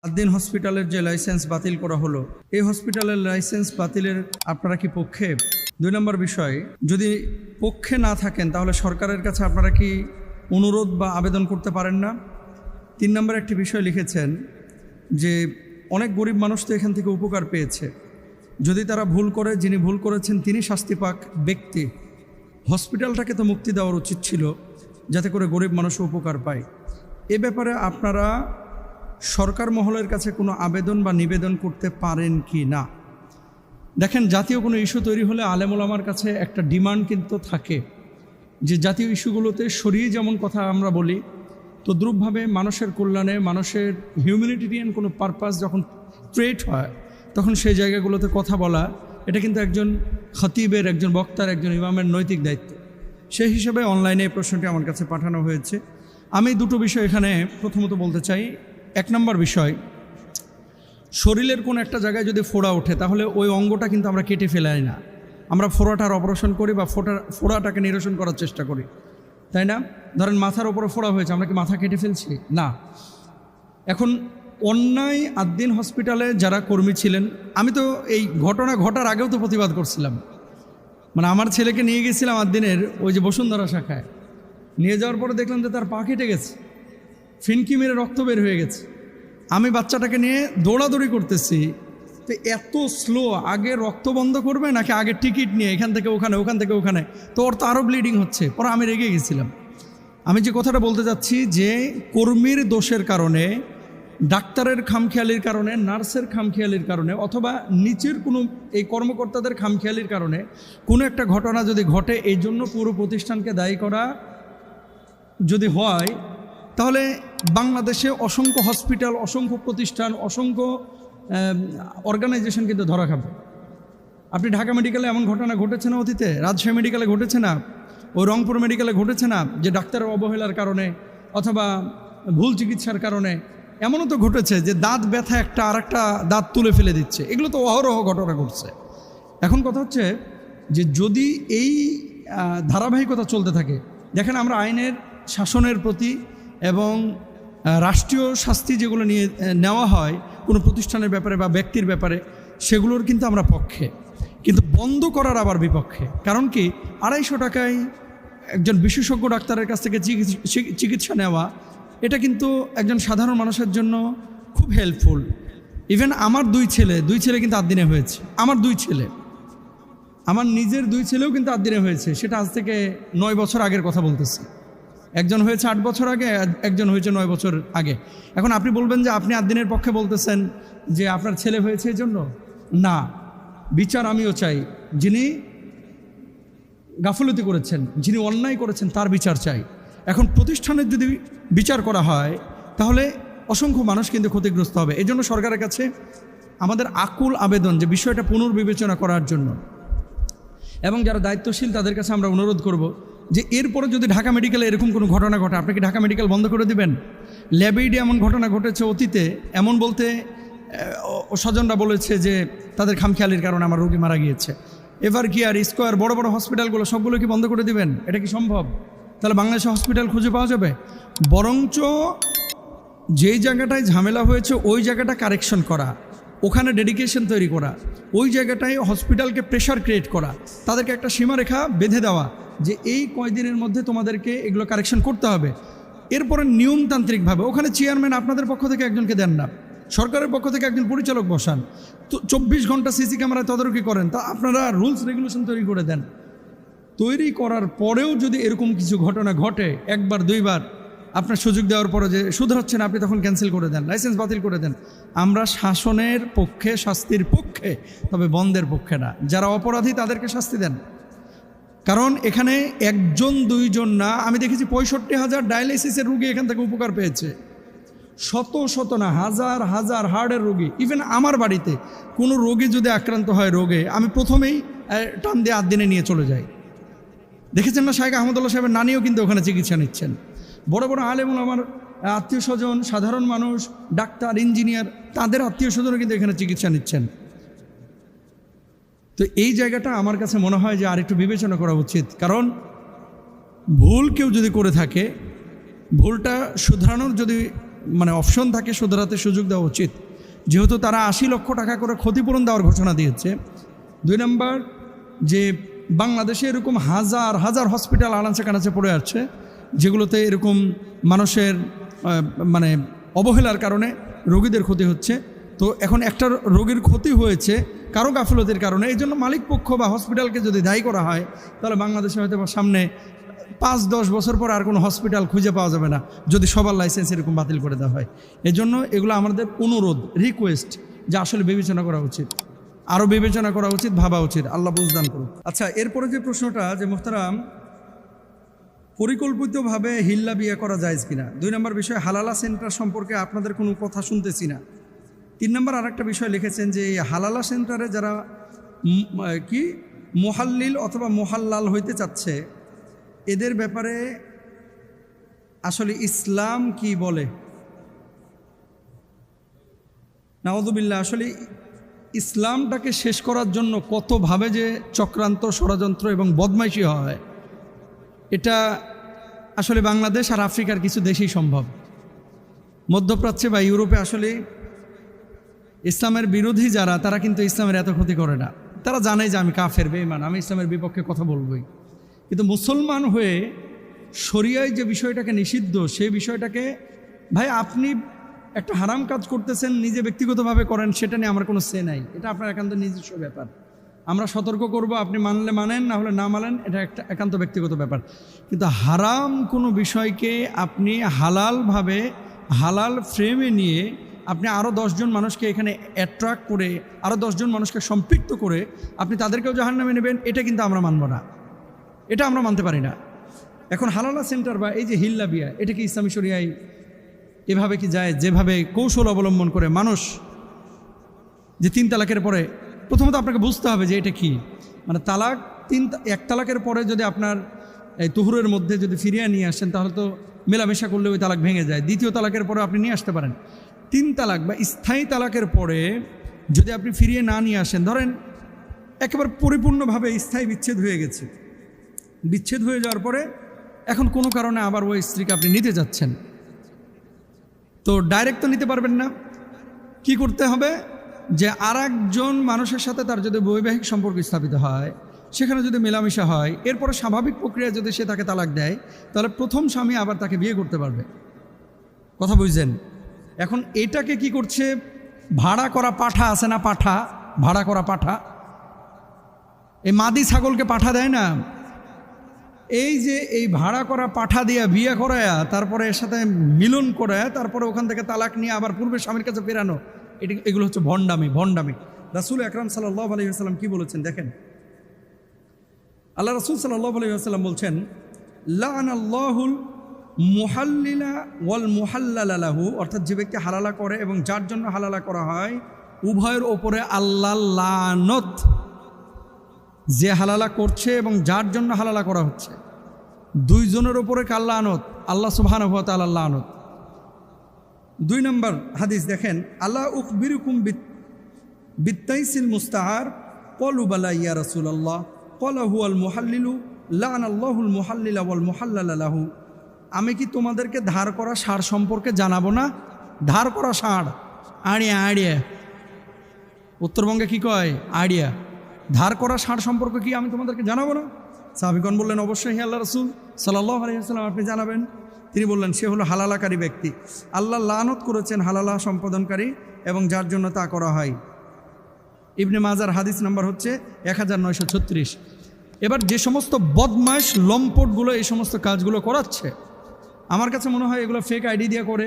আদ্দিন হসপিটালের যে লাইসেন্স বাতিল করা হলো, এই হসপিটালের লাইসেন্স বাতিলের আপনারা কি পক্ষে? 2 নম্বর বিষয়, যদি পক্ষে না থাকেন তাহলে সরকারের কাছে আপনারা কি অনুরোধ বা আবেদন করতে পারেন না? 3 নম্বর একটি বিষয় লিখেছেন যে অনেক গরিব মানুষ তো এখান থেকে উপকার পেয়েছে, যদি তারা ভুল করে, যিনি ভুল করেছেন তিনি শাস্তি পাক ব্যক্তি, হসপিটালটাকে তো মুক্তি দেওয়ার উচিত ছিল যাতে করে গরিব মানুষও উপকার পায়। এ ব্যাপারে আপনারা সরকার মহলের কাছে কোনো আবেদন বা নিবেদন করতে পারেন কি না? দেখেন, জাতীয় কোনো ইস্যু তৈরি হলে আলেম ওলামার কাছে একটা ডিমান্ড কিন্তু থাকে যে জাতীয় ইস্যুগুলোতে সরিয়ে যেমন কথা আমরা বলি, তদ্রূপভাবে মানুষের কল্যাণে, মানুষের হিউম্যানিটেরিয়ান কোনো পারপাস যখন ট্রেট হয় তখন সেই জায়গাগুলোতে কথা বলা, এটা কিন্তু একজন খতিবের, একজন বক্তার, একজন ইমামের নৈতিক দায়িত্ব। সেই হিসেবে অনলাইনে এই প্রশ্নটি আমার কাছে পাঠানো হয়েছে। আমি দুটো বিষয় এখানে প্রথমত বলতে চাই। 1 নম্বর বিষয়, শরীরের কোন একটা জায়গায় যদি ফোড়া ওঠে তাহলে ওই অঙ্গটা কিন্তু আমরা কেটে ফেলাই না, আমরা ফোড়াটার অপারেশন করি বা ফোড়াটাকে নিরসন করার চেষ্টা করি, তাই না? ধরেন মাথার ওপরে ফোড়া হয়েছে, আমরা কি মাথা কেটে ফেলছি? না। এখন অন্যায় আদ্দিন হসপিটালে যারা কর্মী ছিলেন, আমি তো এই ঘটনা ঘটার আগেও তো প্রতিবাদ করছিলাম, মানে আমার ছেলেকে নিয়ে গেছিলাম আদ্দিনের ওই যে বসুন্ধরা শাখায়, নিয়ে যাওয়ার পরে দেখলাম যে তার পা কেটে গেছে, ফিনকি মেরে রক্ত বের হয়ে গেছে। আমি বাচ্চাটাকে নিয়ে দৌড়াদৌড়ি করতেছি, তো এত স্লো, আগে রক্ত বন্ধ করবে নাকি আগে টিকিট নিয়ে এখান থেকে ওখানে, ওখান থেকে ওখানে, তো ওর তো আরও ব্লিডিং হচ্ছে। পরে আমি রেগে গেছিলাম। আমি যে কথাটা বলতে চাচ্ছি যে কর্মীর দোষের কারণে, ডাক্তারের খামখেয়ালির কারণে, নার্সের খামখেয়ালির কারণে, অথবা নিচের কোনো এই কর্মকর্তাদের খামখেয়ালির কারণে কোনো একটা ঘটনা যদি ঘটে, এই জন্য পুরো প্রতিষ্ঠানকে দায়ী করা যদি হয়, তাহলে বাংলাদেশে অসংখ্য হসপিটাল, অসংখ্য প্রতিষ্ঠান, অসংখ্য অর্গানাইজেশন কিন্তু ধরা খাবে। আপনি ঢাকা মেডিকেলে এমন ঘটনা ঘটেছে না অতীতে? রাজশাহী মেডিকেলে ঘটেছে না? ওই রংপুর মেডিকেলে ঘটেছে না যে ডাক্তারের অবহেলার কারণে অথবা ভুল চিকিৎসার কারণে? এমনও তো ঘটেছে যে দাঁত ব্যথা একটা আর একটা দাঁত তুলে ফেলে দিচ্ছে। এগুলো তো অহরহ ঘটনা ঘটছে। এখন কথা হচ্ছে যে যদি এই ধারাবাহিকতা চলতে থাকে, দেখেন আমরা আইনের শাসনের প্রতি এবং রাষ্ট্রীয় শাস্তি যেগুলো নিয়ে নেওয়া হয় কোনো প্রতিষ্ঠানের ব্যাপারে বা ব্যক্তির ব্যাপারে, সেগুলোর কিন্তু আমরা পক্ষে, কিন্তু বন্ধ করার আবার বিপক্ষে। কারণ কি, 250 টাকায় একজন বিশেষজ্ঞ ডাক্তারের কাছ থেকে চিকিৎসা নেওয়া, এটা কিন্তু একজন সাধারণ মানুষের জন্য খুব হেল্পফুল। ইভেন আমার 2 ছেলে কিন্তু আদ্দিনে হয়েছে। আমার 2 ছেলে, আমার নিজের 2 ছেলেও কিন্তু আদ্দিনে হয়েছে। সেটা আজ থেকে 9 বছর আগের কথা বলতেছি। একজন হয়েছে 8 বছর আগে, একজন হয়েছে 9 বছর আগে। এখন আপনি বলবেন যে আপনি আদ্দিনের পক্ষে বলতেছেন যে আপনার ছেলে হয়েছে এই জন্য? না, বিচার আমিও চাই। যিনি গাফলতি করেছেন, যিনি অন্যায় করেছেন, তার বিচার চাই। এখন প্রতিষ্ঠানের যদি বিচার করা হয় তাহলে অসংখ্য মানুষ কিন্তু ক্ষতিগ্রস্ত হবে। এই জন্য সরকারের কাছে আমাদের আকুল আবেদন যে বিষয়টা পুনর্বিবেচনা করার জন্য, এবং যারা দায়িত্বশীল তাদের কাছে আমরা অনুরোধ করব যে এরপরে যদি ঢাকা মেডিকেলে এরকম কোনো ঘটনা ঘটে, আপনি কি ঢাকা মেডিকেল বন্ধ করে দিবেন? ল্যাবেইডে এমন ঘটনা ঘটেছে অতীতে, এমন বলতে স্বজনরা বলেছে যে তাদের খামখেয়ালির কারণে আমার রোগী মারা গিয়েছে। এভার কেয়ার, স্কোয়ার, বড় বড় হসপিটালগুলো সবগুলো কি বন্ধ করে দিবেন? এটা কি সম্ভব? তাহলে বাংলাদেশে হসপিটাল খুঁজে পাওয়া যাবে? বরঞ্চ যেই জায়গাটায় ঝামেলা হয়েছে ওই জায়গাটা কারেকশন করা, ওখানে ডেডিকেশন তৈরি করা, ওই জায়গাটায় হসপিটালকে প্রেশার ক্রিয়েট করা, তাদেরকে একটা সীমারেখা বেঁধে দেওয়া যে এই কয়দিনের মধ্যে তোমাদেরকে এগুলো কারেকশন করতে হবে। এরপরে নিয়মতান্ত্রিকভাবে ওখানে চেয়ারম্যান আপনাদের পক্ষ থেকে একজনকে দেন না, সরকারের পক্ষ থেকে একজন পরিচালক বসান, তো 24 ঘন্টা সিসি ক্যামেরায় তদারকি করেন, তা আপনারা রুলস রেগুলেশন তৈরি করে দেন। তৈরি করার পরেও যদি এরকম কিছু ঘটনা ঘটে, 1বার 2বার আপনার সুযোগ দেওয়ার পরে যে শুধরাচ্ছে না, আপনি তখন ক্যান্সেল করে দেন, লাইসেন্স বাতিল করে দেন। আমরা শাসনের পক্ষে, শাস্তির পক্ষে, তবে বন্ধের পক্ষে না। যারা অপরাধী তাদেরকে শাস্তি দেন। কারণ এখানে 1জন 2জন না, আমি দেখেছি 65,000 ডায়ালিসিসের রোগী এখান থেকে উপকার পেয়েছে। শত না, হাজার হার্টের রোগী। ইভেন আমার বাড়িতে কোনো রোগী যদি আক্রান্ত হয় রোগে, আমি প্রথমেই টান দিয়ে আদ্দিনে নিয়ে চলে যাই। দেখেছেন না, শাইখ আহমদুল্লাহ সাহেবের নানিও কিন্তু ওখানে চিকিৎসা নিচ্ছেন। বড় বড় আলেম আমার আত্মীয় স্বজন, সাধারণ মানুষ, ডাক্তার, ইঞ্জিনিয়ার, তাদের আত্মীয় স্বজনও কিন্তু এখানে চিকিৎসা নিচ্ছেন। তো এই জায়গাটা আমার কাছে মনে হয় যে আরেকটু বিবেচনা করা উচিত। কারণ ভুল কেউ যদি করে থাকে, ভুলটা শুধরানোর যদি মানে অপশন থাকে শুধরাতে সুযোগ দেওয়া উচিত, যেহেতু তারা 80 লক্ষ টাকা করে ক্ষতিপূরণ দেওয়ার ঘোষণা দিয়েছে। 2 নম্বর, যে বাংলাদেশে এরকম হাজার হাজার হসপিটাল আনাচে কানাচে পড়ে আছে, যেগুলোতে এরকম মানুষের মানে অবহেলার কারণে রোগীদের ক্ষতি হচ্ছে। তো এখন একটা রোগীর ক্ষতি হয়েছে কারো গাফিলতির কারণে, এই জন্য মালিক পক্ষ বা হসপিটালকে যদি দায়ী করা হয়, তাহলে বাংলাদেশে হয়তো সামনে 5-10 বছর পর আর কোনো হসপিটাল খুঁজে পাওয়া যাবে না, যদি সবার লাইসেন্স এরকম বাতিল করে দেওয়া হয়। এই জন্য এগুলো আমাদের অনুরোধ, রিকোয়েস্ট, যে আসলে বিবেচনা করা উচিত, আরও বিবেচনা করা উচিত, ভাবা উচিত। আল্লাহ বুঝদান করুন। আচ্ছা, এরপরে যে প্রশ্নটা, যে মোহতারাম, পরিকল্পিতভাবে হিল্লা বিয়ে করা যায় কিনা। 2 নম্বর বিষয়, হালালা সেন্টার সম্পর্কে আপনাদের কোনো কথা শুনতেছি না। 3 নম্বর আরেকটা বিষয় লিখেছেন যে এই হালালা সেন্টারে যারা কি মোহাল্লিল অথবা মোহাল্লাল হইতে চাচ্ছে, এদের ব্যাপারে আসলে ইসলাম কি বলে। নাউযুবিল্লাহ, আসলে ইসলামটাকে শেষ করার জন্য কতভাবে যে চক্রান্ত, ষড়যন্ত্র এবং বদমাইশি হয়, এটা আসলে বাংলাদেশ আর আফ্রিকার কিছু দেশেই সম্ভব। মধ্যপ্রাচ্যে বা ইউরোপে আসলে ইসলামের বিরোধী যারা, তারা কিন্তু ইসলামের এত ক্ষতি করে না। তারা জানে যে আমি কাফের, বেঈমান, আমি ইসলামের বিপক্ষে কথা বলবই। কিন্তু মুসলমান হয়ে শরিয়ায় যে বিষয়টাকে নিষিদ্ধ, সেই বিষয়টাকে, ভাই আপনি একটা হারাম কাজ করতেছেন, নিজে ব্যক্তিগতভাবে করেন, সেটা নিয়ে আমার কোনো সে নাই, এটা আপনার একান্ত নিজস্ব ব্যাপার। আমরা সতর্ক করব, আপনি মানলে মানেন, না হলে না মানেন, এটা একটা একান্ত ব্যক্তিগত ব্যাপার। কিন্তু হারাম কোনো বিষয়কে আপনি হালালভাবে, হালাল ফ্রেমে নিয়ে আপনি আরও 10 জন মানুষকে এখানে অ্যাট্রাক্ট করে, আরও 10 জন মানুষকে সম্পৃক্ত করে আপনি তাদেরকেও জাহান্নামে নেবেন, এটা কিন্তু আমরা মানব না, এটা আমরা মানতে পারি না। এখন হালালা সেন্টার বা এই যে হিল্লা বিয়া, এটা কি ইসলামী শরিয়ায় এভাবে কি যায়, যেভাবে কৌশল অবলম্বন করে মানুষ যে 3 তালাকের পরে, প্রথমত আপনাকে বুঝতে হবে যে এটা কি, মানে তালাক 1 তালাকের পরে যদি আপনার এই তুহুরের মধ্যে যদি ফিরিয়ে নিয়ে আসেন, তাহলে তো মেলামেশা করলে ওই তালাক ভেঙে যায়। 2য় তালাকের পরে আপনি নিয়ে আসতে পারেন। 3 তালাক বা স্থায়ী তালাকের পরে যদি আপনি ফিরিয়ে না নিয়ে আসেন, ধরেন একেবারে পরিপূর্ণভাবে স্থায়ী বিচ্ছেদ হয়ে গেছে, বিচ্ছেদ হয়ে যাওয়ার পরে এখন কোনো কারণে আবার ওই স্ত্রীকে আপনি নিতে যাচ্ছেন, তো ডাইরেক্ট তো নিতে পারবেন না। কি করতে হবে, যে আরেকজন মানুষের সাথে তার যদি বৈবাহিক সম্পর্ক স্থাপিত হয়, সেখানে যদি মেলামেশা হয়, এরপরে স্বাভাবিক প্রক্রিয়া যদি সে তাকে তালাক দেয়, তাহলে প্রথম স্বামী আবার তাকে বিয়ে করতে পারবে। কথা বুঝছেন? এখন এটাকে কি করছে, ভাড়া করা পাঠা আছে না, পাঠা, ভাড়া করা পাঠা, এই মাদি ছাগলকে পাঠা দেয় না, এই যে এই ভাড়া করা পাঠা দিয়া বিয়ে করায়া, তারপরে এর সাথে মিলন করায়া, তারপরে ওখান থেকে তালাক নিয়ে আবার পূর্বের স্বামীর কাছে ফেরানো, এগুলো হচ্ছে ভণ্ডামি, ভণ্ডামি। রাসূল আকরাম সাল্লাল্লাহু আলাইহি ওয়াসাল্লাম কি বলেছেন দেখেন। আল্লাহ রাসূল সাল্লাল্লাহু আলাইহি ওয়াসাল্লাম বলছেন, লাআনাল্লাহুল মুহাল্লিলা ওয়াল মুহাল্লালা লাহু, অর্থাৎ যে ব্যক্তি হালালা করে এবং যার জন্য হালালা করা হয়, উভয়ের ওপরে আল্লাহর লানত। যে হালালা করছে এবং যার জন্য হালালা করা হচ্ছে, 2 জনের ওপরে কার লানত? আল্লাহ সুবহানাহু ওয়া তাআলার লানত। 2 নম্বর হাদিস দেখেন, আল্লাহ উখবিরুকুম বিত্তাইসিল মুস্তাআর, ক্বালু বালা ইয়া রাসূলুল্লাহ, ক্বালা হুয়াল মুহাল্লিলু, লাআনাল্লাহুল মুহাল্লিলা ওয়াল মুহাল্লালা লাহু। আমি কি তোমাদেরকে ধার করা ষাঁড় সম্পর্কে জানাবো না? ধার করা ষাঁড়, আড়িয়া, আড়িয়া, উত্তরবঙ্গে কি কয়? আড়িয়া। ধার করা ষাঁড় সম্পর্কে কি আমি তোমাদেরকে জানাবো না? সাহাবীগণ বললেন, অবশ্যই হে আল্লাহ রাসূল সাল্লাল্লাহু আলাইহি ওয়াসাল্লাম, আপনি জানাবেন। তিনি বললেন, সে হলো হালালাকারী ব্যক্তি। আল্লাহ লানত করেছেন হালালা সম্পাদনকারী এবং যার জন্য তা করা হয়। ইবনে মাজার হাদিস নাম্বার হচ্ছে 1936। এবার যে সমস্ত বদমাশ লম্পটগুলো এই সমস্ত কাজগুলো করাচ্ছে, আমার কাছে মনে হয় এগুলো ফেক আইডি দিয়ে করে,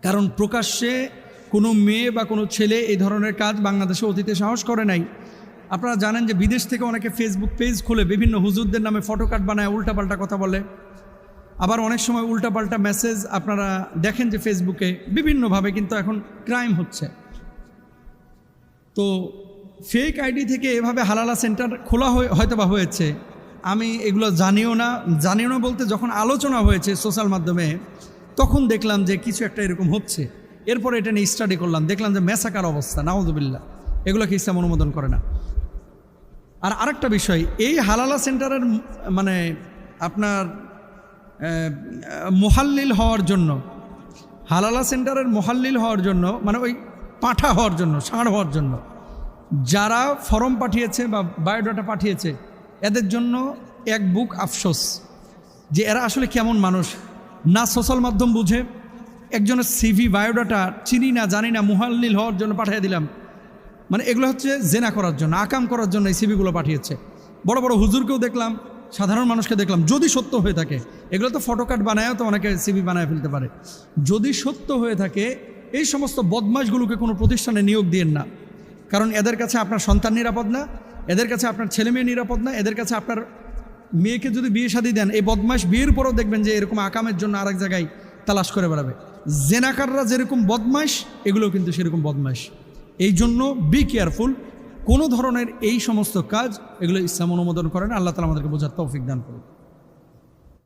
কারণ প্রকাশ্যে কোনো মেয়ে বা কোনো ছেলে এই ধরনের কাজ বাংলাদেশে অতীতে সাহস করে নাই। আপনারা জানেন যে বিদেশ থেকে অনেকে ফেসবুক পেজ খুলে বিভিন্ন হুজুরদের নামে ফটোকার্ড বানায়, উল্টাপাল্টা কথা বলে। আবার অনেক সময় উল্টাপাল্টা মেসেজ আপনারা দেখেন যে ফেসবুকে বিভিন্নভাবে কিন্তু এখন ক্রাইম হচ্ছে। তো ফেক আইডি থেকে এভাবে হালালা সেন্টার খোলা হয়তো বা হয়েছে, আমি এগুলো জানিও না বলতে যখন আলোচনা হয়েছে সোশ্যাল মাধ্যমে, তখন দেখলাম যে কিছু একটা এরকম হচ্ছে। এরপরে এটা নিয়ে স্টাডি করলাম, দেখলাম যে মেসাকার অবস্থা, নাউযুবিল্লাহ, এগুলোকে ইসলাম অনুমোদন করে না। আর আরেকটা বিষয়, এই হালালা সেন্টারের মানে আপনার মুহাল্লিল হওয়ার জন্য, হালালা সেন্টারের মোহাল্লিল হওয়ার জন্য, মানে ওই পাঁঠা হওয়ার জন্য, ষাঁড় হওয়ার জন্য যারা ফর্ম পাঠিয়েছে বা বায়োডাটা পাঠিয়েছে, এদের জন্য এক বুক আফসোস যে এরা আসলে কেমন মানুষ। না সোশ্যাল মাধ্যম বুঝে, একজনের সিভি বায়োডাটা চিনি না জানি না, মুহাল্লিল হওয়ার জন্য পাঠিয়ে দিলাম। মানে এগুলো হচ্ছে জেনা করার জন্য, আকাম করার জন্য এই সিভিগুলো পাঠিয়েছে। বড় বড় হুজুরকেও দেখলাম, সাধারণ মানুষকে দেখলাম, যদি সত্য হয়ে থাকে। এগুলো তো ফটোকার্ড বানায়ও তো অনেকে সিভি বানায় ফেলতে পারে। যদি সত্য হয়ে থাকে, এই সমস্ত বদমাশগুলোকে কোনো প্রতিষ্ঠানে নিয়োগ দিয়েন না। কারণ এদের কাছে আপনার সন্তান নিরাপদ না, এদের কাছে আপনার ছেলে মেয়ে নিরাপদ না, এদের কাছে আপনার মেয়েকে যদি বিয়ে শাদী দেন, এই বদমাশ বিয়ের পরও দেখবেন যে এরকম আকামের জন্য আরেক জায়গায় তালাশ করে বেড়াবে। জেনাকাররা যেরকম বদমাশ, এগুলোও কিন্তু সেরকম বদমাশ। এই জন্য বি কেয়ারফুল। কোনো ধরনের এই সমস্ত কাজ, এগুলো ইসলাম অনুমোদন করে না। আল্লাহ তাআলা আমাদেরকে বোঝার তৌফিক দান করুন।